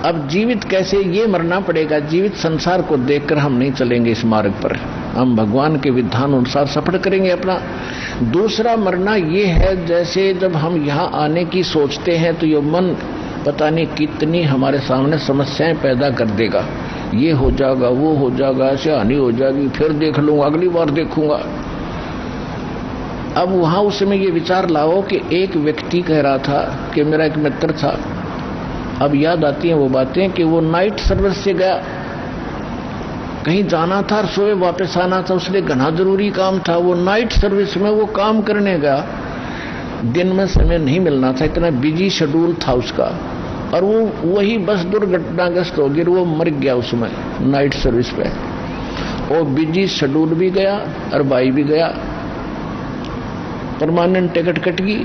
अब जीवित कैसे, ये मरना पड़ेगा। जीवित संसार को देखकर हम नहीं चलेंगे इस मार्ग पर, हम भगवान के विधान अनुसार सफर करेंगे अपना। दूसरा मरना ये है, जैसे जब हम यहाँ आने की सोचते हैं तो ये मन पता नहीं कितनी हमारे सामने समस्याएं पैदा कर देगा। ये हो जाएगा, वो हो जाएगा, ऐसे हानि हो जाएगी, फिर देख लूंगा, अगली बार देखूंगा। अब वहां उस समय ये विचार लाओ कि एक व्यक्ति कह रहा था कि मेरा एक मित्र था, अब याद आती हैं वो बातें कि वो नाइट सर्विस से गया, कहीं जाना था और सुबह वापस आना था, उसलिए घना जरूरी काम था। वो नाइट सर्विस में वो काम करने गया, दिन में समय नहीं मिलना था, इतना बिजी शेड्यूल था उसका, और वो वही बस दुर्घटनाग्रस्त हो गई, वो मर गया उसमें नाइट सर्विस पे। वो बिजी शेड्यूल भी गया और भाई भी गया, परमानेंट टिकट कट गई।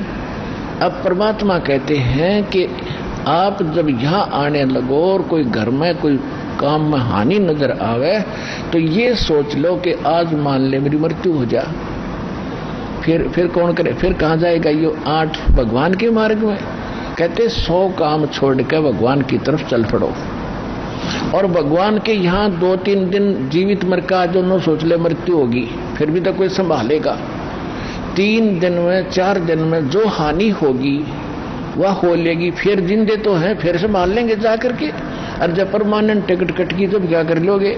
अब परमात्मा कहते हैं कि आप जब यहाँ आने लगो और कोई घर में कोई काम में हानि नजर आवे तो ये सोच लो कि आज मान ले मेरी मृत्यु हो जा, फिर कौन करे, फिर कहाँ जाएगा ये 8 भगवान के मार्ग में। कहते 100 काम छोड़ के भगवान की तरफ चल पड़ो। और भगवान के यहाँ 2-3 दिन जीवित मर का जो न सोच ले मृत्यु होगी, फिर भी तो कोई संभालेगा। 3 दिन में 4 दिन में जो हानि होगी वह हो लेगी, फिर जिंदे तो हैं, फिर संभाल लेंगे जा करके। और जब परमानेंट टिकट कट गई तो क्या कर लोगे।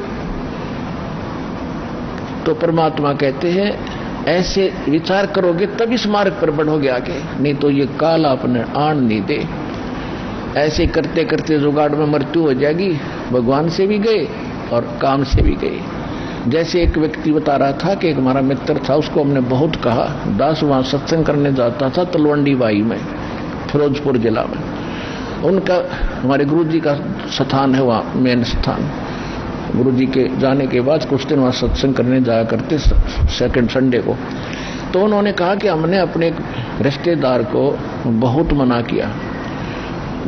तो परमात्मा कहते हैं ऐसे विचार करोगे तब इस मार्ग पर बढ़ोगे आगे, नहीं तो ये काल आपने आन नहीं दे। ऐसे करते करते जुगाड़ में मृत्यु हो जाएगी, भगवान से भी गए और काम से भी गए। जैसे एक व्यक्ति बता रहा था कि एक हमारा मित्र था, उसको हमने बहुत कहा, दास वहां सत्संग करने जाता था तलवंडी बाई में, फिरोजपुर जिला में। उनका हमारे गुरुजी का स्थान है वहाँ, मेन स्थान। गुरुजी के जाने के बाद कुछ दिन वहाँ सत्संग करने जाया करते सेकंड संडे को। तो उन्होंने कहा कि हमने अपने रिश्तेदार को बहुत मना किया।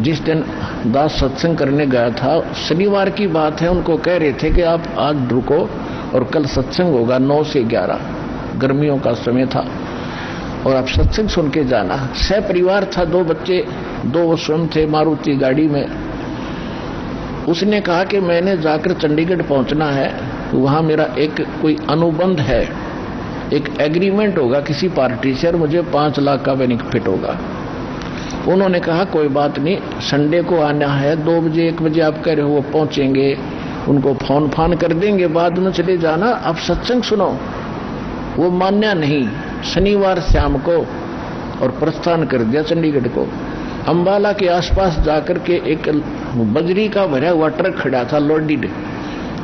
जिस दिन दास सत्संग करने गया था, शनिवार की बात है, उनको कह रहे थे कि आप आज रुको और कल सत्संग होगा 9 से 11, गर्मियों का समय था, और आप सत्संग सुन के जाना। परिवार था, 2 बच्चे, 2 स्वयं थे मारुति गाड़ी में। उसने कहा कि मैंने जाकर चंडीगढ़ पहुंचना है, वहां मेरा एक कोई अनुबंध है, एक एग्रीमेंट होगा किसी पार्टी से और मुझे 5 लाख का बेनिफिट होगा। उन्होंने कहा कोई बात नहीं, संडे को आना है, 2 बजे 1 बजे आप कह रहे हो, वो पहुंचेंगे, उनको फोन कर देंगे, बाद में चले जाना, आप सत्संग सुनो। वो मान्या नहीं, शनिवार शाम को और प्रस्थान कर दिया चंडीगढ़ को। अंबाला के आसपास जाकर के एक बजरी का भरा हुआ ट्रक खड़ा था लोडेड,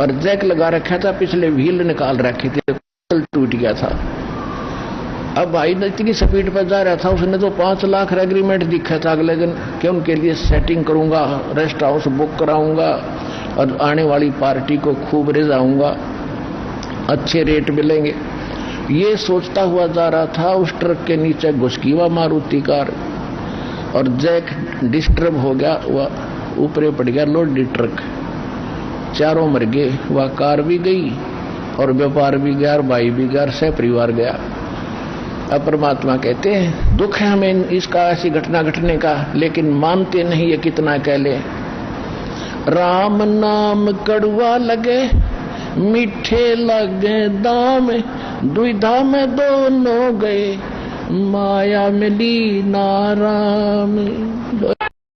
और जैक लगा रखा था, पिछले व्हील निकाल रखे थे, टूट गया था। अब भाई इतनी स्पीड पर जा रहा था, उसने तो 5 लाख का एग्रीमेंट दिखा था अगले दिन कि उनके लिए सेटिंग करूंगा, रेस्ट हाउस बुक कराऊंगा और आने वाली पार्टी को खूब रिझाऊंगा, अच्छे रेट मिलेंगे। ये सोचता हुआ जा रहा था, उस ट्रक के नीचे घुस गई वह मारुति कार और जैक डिस्टर्ब हो गया, वह ऊपरे पड़ गया लोडेड ट्रक, चारों मर गए, वह कार भी गई और व्यापार भी गया और भाई भी गया और परिवार गया। अब परमात्मा कहते हैं दुख है हमें इसका, ऐसी घटना घटने का, लेकिन मानते नहीं ये कितना कह ले। राम नाम कड़वा लगे मीठे लगे दाम, दुविधा में दोनों गए, माया मिली नाराम।